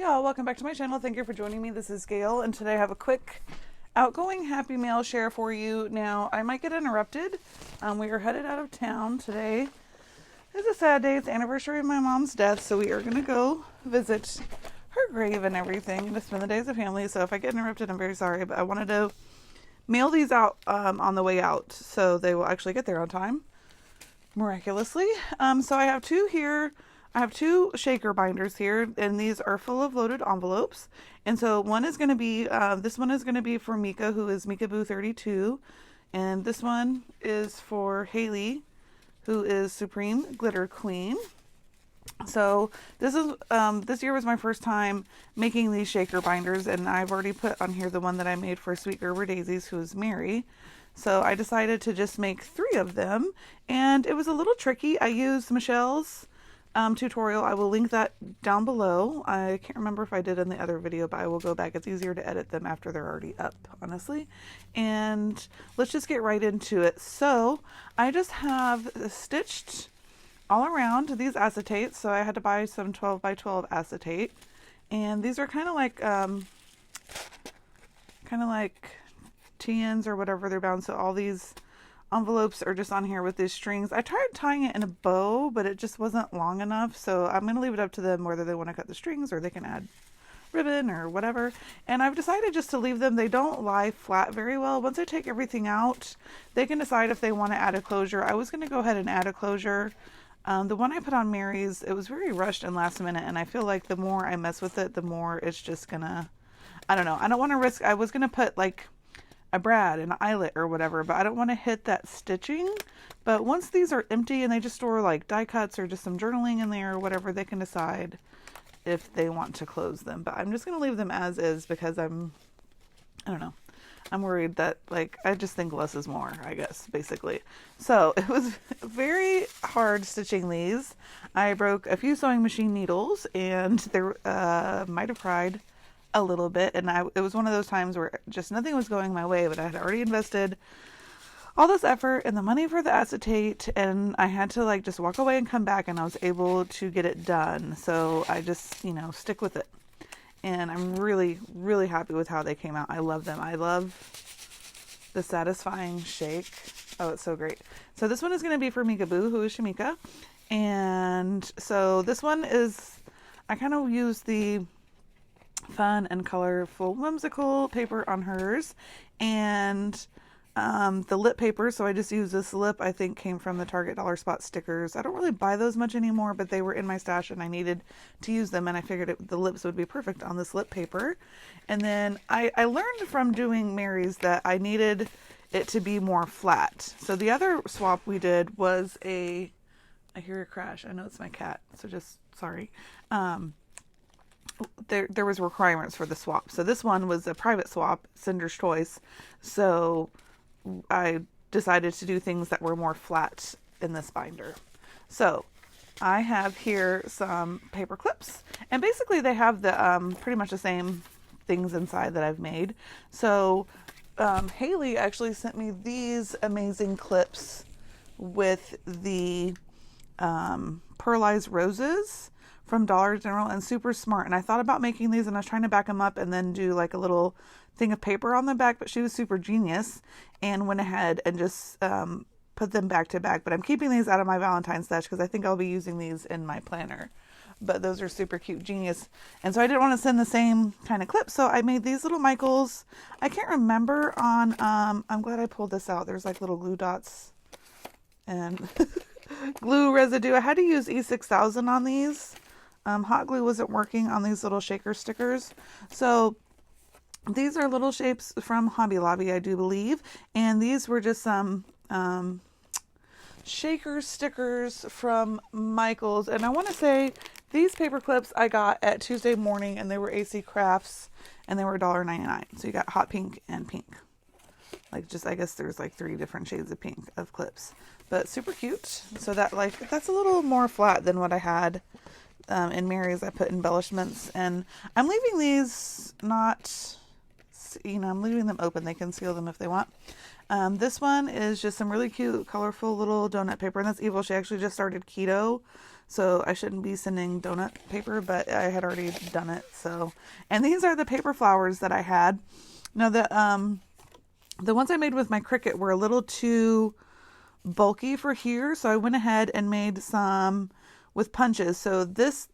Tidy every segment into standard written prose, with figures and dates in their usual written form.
y'all, welcome back to my channel. Thank you for joining me. This is Gail, and today I have a quick outgoing happy mail share for you. Now, I might get interrupted. We are headed out of town today. It's a sad day. It's the anniversary of my mom's death, so we are going to go visit her grave and everything to spend the day as a family. So if I get interrupted, I'm very sorry, but I wanted to mail these out on the way out, so they will actually get there on time, miraculously. So I have two here. I have two shaker binders here, and these are full of loaded envelopes. And so one is going to be, this one is going to be for Mika, who is Mika Boo 32. And this one is for Haily, who is Supreme Glitter Queen. So this is, this year was my first time making these shaker binders, and I've already put on here the one that I made for Sweet Gerber Daisies, who is Mary. So I decided to just make 3 of them, and it was a little tricky. I used Michelle's tutorial. I will link that down below. I can't remember if I did in the other video, but I will go back. It's easier to edit them after they're already up, honestly. And let's just get right into it. So I just have stitched all around these acetates. So I had to buy some 12 by 12 acetate, and these are kind of like TNs or whatever they're bound. So all these envelopes are just on here with these strings. I tried tying it in a bow, but it just wasn't long enough. So I'm going to leave it up to them whether they want to cut the strings or they can add ribbon or whatever. And I've decided just to leave them. They don't lie flat very well. Once I take everything out, they can decide if they want to add a closure. I was going to go ahead and add a closure. The one I put on Mary's, it was very rushed and last minute, and I feel like the more I mess with it, the more it's just gonna, I don't know. I don't want to risk, I was going to put like a brad, an eyelet or whatever, but I don't want to hit that stitching. But once these are empty and they just store like die cuts or just some journaling in there or whatever, they can decide if they want to close them. But I'm just going to leave them as is because I don't know. I'm worried that, like, I just think less is more, I guess, basically. So it was very hard stitching these. I broke a few sewing machine needles, and they might have cried a little bit, and it was one of those times where just nothing was going my way, but I had already invested all this effort and the money for the acetate, and I had to like just walk away and come back, and I was able to get it done. So I just, stick with it, and I'm really, really happy with how they came out. I love them. I love the satisfying shake. Oh, it's so great. So this one is going to be for Mika Boo, who is Shemeka, and so this one is, I kind of use the fun and colorful whimsical paper on hers, and the lip paper, so I just use this lip. I think came from the Target Dollar Spot stickers. I don't really buy those much anymore, but they were in my stash and I needed to use them, and I figured the lips would be perfect on this lip paper. And then I learned from doing Mary's that I needed it to be more flat. So the other swap we did was I hear a crash. I know it's my cat, so just sorry. There was requirements for the swap. So this one was a private swap, Cinder's choice. So I decided to do things that were more flat in this binder. So I have here some paper clips, and basically they have the pretty much the same things inside that I've made. So Haily actually sent me these amazing clips with the pearlized roses from Dollar General, and super smart. And I thought about making these, and I was trying to back them up and then do like a little thing of paper on the back, but she was super genius and went ahead and just put them back to back. But I'm keeping these out of my Valentine's stash because I think I'll be using these in my planner. But those are super cute, genius. And so I didn't want to send the same kind of clips, so I made these little Michaels. I can't remember on I'm glad I pulled this out. There's like little glue dots and glue residue. I had to use E6000 on these. Hot glue wasn't working on these little shaker stickers. So these are little shapes from Hobby Lobby, I do believe. And these were just some shaker stickers from Michaels. And I want to say these paper clips I got at Tuesday Morning, and they were AC Crafts, and they were $1.99. So you got hot pink and pink. Like, just, I guess there's like 3 different shades of pink of clips. But super cute. So that's a little more flat than what I had in Mary's. I put embellishments, and I'm leaving these I'm leaving them open. They can seal them if they want. This one is just some really cute, colorful little donut paper, and that's Evil. She actually just started keto, So I shouldn't be sending donut paper, but I had already done it. So, and these are the paper flowers that I had. Now the ones I made with my Cricut were a little too bulky for here, so I went ahead and made some with punches. So these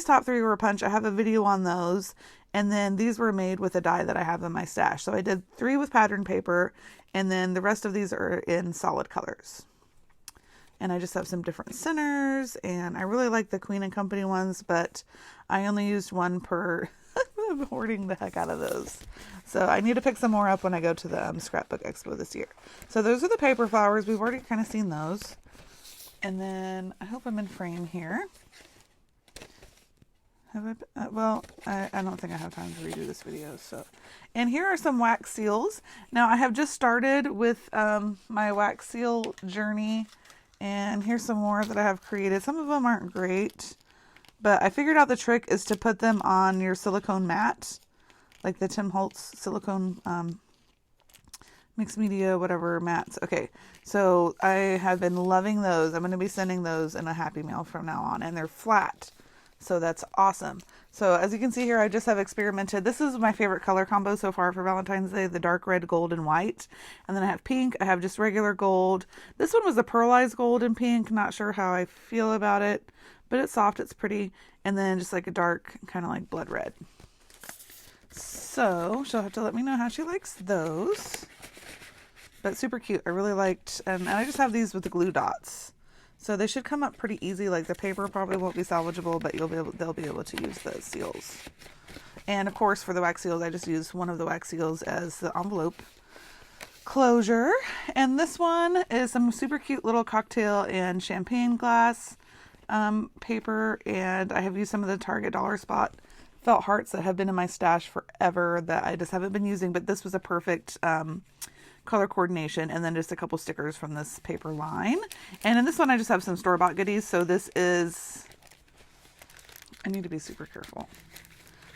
top three were a punch. I have a video on those, and then these were made with a die that I have in my stash. So I did 3 with pattern paper, and then the rest of these are in solid colors. And I just have some different centers, and I really like the Queen and Company ones, but I only used one per. I'm hoarding the heck out of those. So I need to pick some more up when I go to the Scrapbook Expo this year. So those are the paper flowers. We've already kind of seen those. And then I hope I'm in frame here. Have I? Well, I don't think I have time to redo this video. So, and here are some wax seals. Now I have just started with my wax seal journey, and here's some more that I have created. Some of them aren't great, but I figured out the trick is to put them on your silicone mat, like the Tim Holtz silicone mixed media, whatever mats. Okay, so I have been loving those. I'm going to be sending those in a Happy Mail from now on, and they're flat. So that's awesome. So as you can see here, I just have experimented. This is my favorite color combo so far for Valentine's Day, the dark red, gold, and white. And then I have pink. I have just regular gold. This one was a pearlized gold and pink. Not sure how I feel about it, but it's soft. It's pretty. And then just like a dark, kind of like blood red. So she'll have to let me know how she likes those. But super cute. I really liked, and I just have these with the glue dots. So they should come up pretty easy. Like the paper probably won't be salvageable, but they'll be able to use the seals. And of course, for the wax seals, I just used one of the wax seals as the envelope closure. And this one is some super cute little cocktail and champagne glass paper. And I have used some of the Target Dollar Spot felt hearts that have been in my stash forever that I just haven't been using. But this was a perfect color coordination, and then just a couple stickers from this paper line. And in this one I just have some store-bought goodies. So this is, I need to be super careful.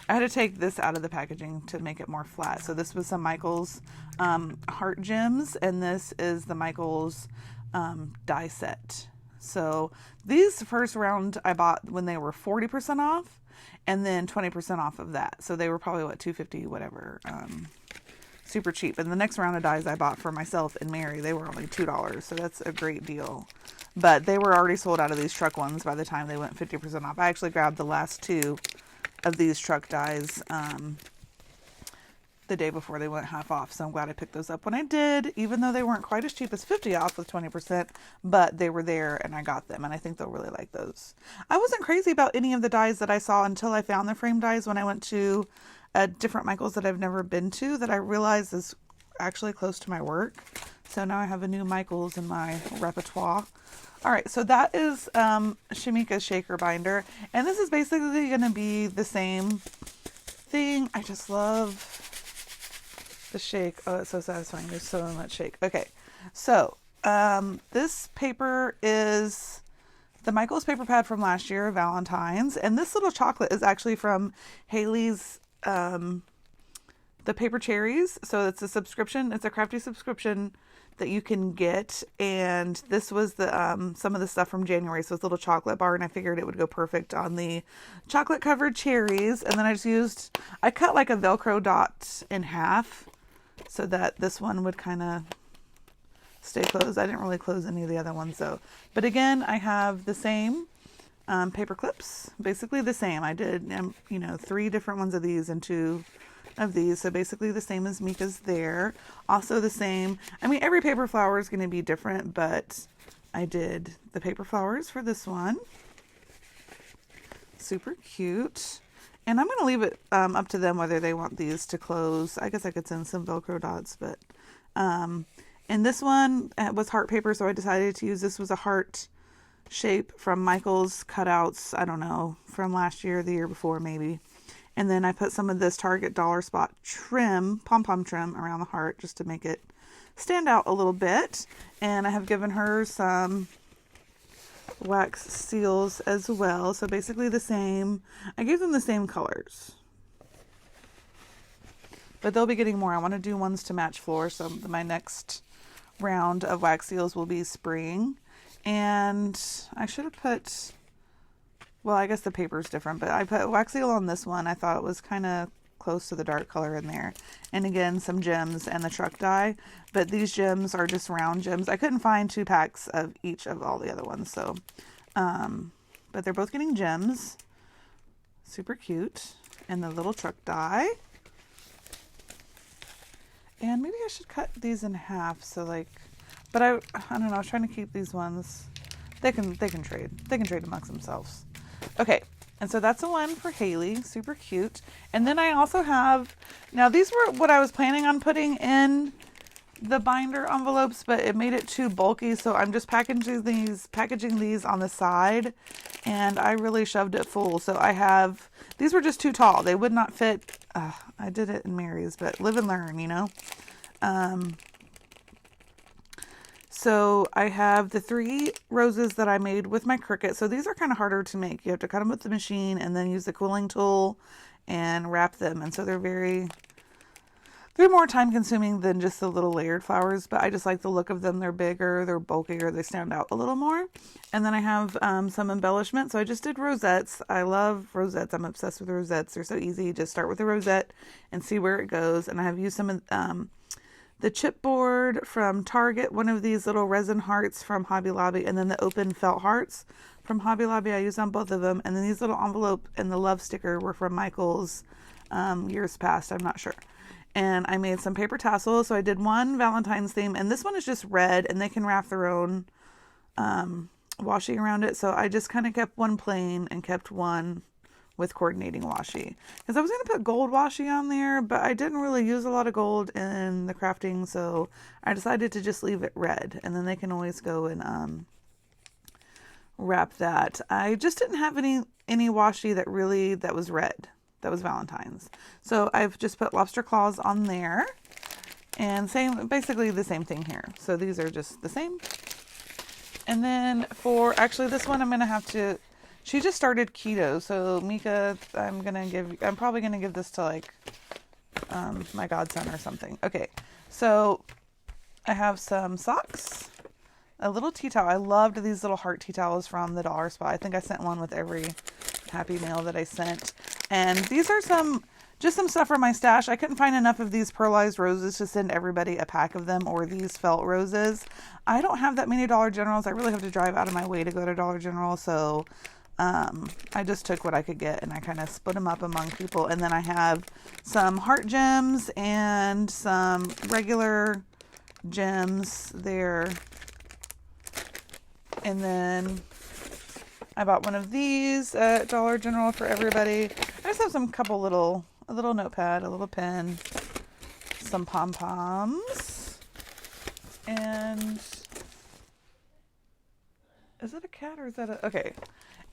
I had to take this out of the packaging to make it more flat. So this was some Michaels heart gems, and this is the Michaels die set. So these first round I bought when they were 40% off, and then 20% off of that. So they were probably what, $2.50 whatever. Super cheap. And the next round of dies I bought for myself and Mary, they were only $2, so that's a great deal. But they were already sold out of these truck ones by the time they went 50% off. I actually grabbed the last 2 of these truck dies the day before they went half off, so I'm glad I picked those up when I did, even though they weren't quite as cheap as 50 off with 20%, but they were there and I got them, and I think they'll really like those. I wasn't crazy about any of the dies that I saw until I found the frame dies when I went to different Michaels that I've never been to that I realized is actually close to my work. So now I have a new Michaels in my repertoire. All right, so that is Shemeka's shaker binder, and this is basically going to be the same thing. I just love the shake. Oh, it's so satisfying. There's so much shake. Okay, so this paper is the Michaels paper pad from last year, Valentine's, and this little chocolate is actually from Haily's the paper cherries. So it's a subscription. It's a crafty subscription that you can get. And this was the some of the stuff from January. So it's a little chocolate bar, and I figured it would go perfect on the chocolate covered cherries. And then I cut like a Velcro dot in half so that this one would kind of stay closed. I didn't really close any of the other ones though. But again, I have the same paper clips, basically the same. I did, 3 different ones of these and 2 of these. So basically the same as Mika's there. Also the same. I mean, every paper flower is going to be different, but I did the paper flowers for this one. Super cute. And I'm going to leave it up to them whether they want these to close. I guess I could send some Velcro dots, but and this one was heart paper, so I decided to use this was a heart shape from Michaels cutouts, I don't know, from last year, the year before maybe. And then I put some of this Target Dollar Spot trim, pom-pom trim around the heart just to make it stand out a little bit. And I have given her some wax seals as well. So basically the same. I gave them the same colors, but they'll be getting more. I want to do ones to match floor. So my next round of wax seals will be spring. And I should have put well, I guess the paper's different, but I put wax seal on this one. I thought it was kind of close to the dark color in there. And again, some gems and the truck die, but these gems are just round gems. I couldn't find 2 packs of each of all the other ones, so, but they're both getting gems. Super cute. And the little truck die. And maybe I should cut these in half, so like, but I don't know, I was trying to keep these ones. They can trade. They can trade amongst themselves. Okay. And so that's the one for Haily. Super cute. And then I also have, now these were what I was planning on putting in the binder envelopes, but it made it too bulky. So I'm just packaging these on the side, and I really shoved it full. So I have, these were just too tall. They would not fit. I did it in Mary's, but live and learn, you know? So I have the 3 roses that I made with my Cricut. So these are kind of harder to make. You have to cut them with the machine and then use the cooling tool and wrap them. And so they're more time consuming than just the little layered flowers, but I just like the look of them. They're bigger, they're bulkier, they stand out a little more. And then I have some embellishment. So I just did rosettes. I love rosettes. I'm obsessed with rosettes. They're so easy. Just start with a rosette and see where it goes. And I have used some of the chipboard from Target, one of these little resin hearts from Hobby Lobby, and then the open felt hearts from Hobby Lobby. I used on both of them. And then these little envelope and the love sticker were from Michael's years past. I'm not sure. And I made some paper tassels. So I did one Valentine's theme, and this one is just red, and they can wrap their own washi around it. So I just kind of kept one plain and kept one with coordinating washi, because I was going to put gold washi on there, but I didn't really use a lot of gold in the crafting, so I decided to just leave it red, and then they can always go and wrap that. I just didn't have any washi that was red. That was Valentine's. So I've just put lobster claws on there, and basically the same thing here. So these are just the same. And then actually this one I'm going to have to, she just started keto. So Mika, I'm probably going to give this to like my godson or something. Okay. So I have some socks, a little tea towel. I loved these little heart tea towels from the dollar spot. I think I sent one with every Happy Mail that I sent. And these are just some stuff from my stash. I couldn't find enough of these pearlized roses to send everybody a pack of them, or these felt roses. I don't have that many Dollar Generals. I really have to drive out of my way to go to Dollar General. So I just took what I could get, and I kind of split them up among people. And then I have some heart gems and some regular gems there. And then I bought one of these at Dollar General for everybody. I just have a little notepad, a little pen, some pom-poms, and is it a cat or is that okay.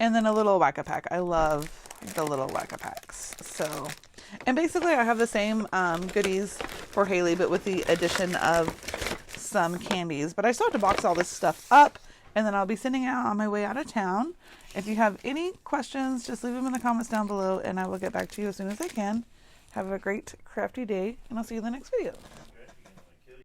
And then a little Whack-A-Pack. I love the little Whack-A-Packs. So, and basically I have the same goodies for Haily, but with the addition of some candies. But I still have to box all this stuff up, and then I'll be sending it out on my way out of town. If you have any questions, just leave them in the comments down below, and I will get back to you as soon as I can. Have a great crafty day, and I'll see you in the next video.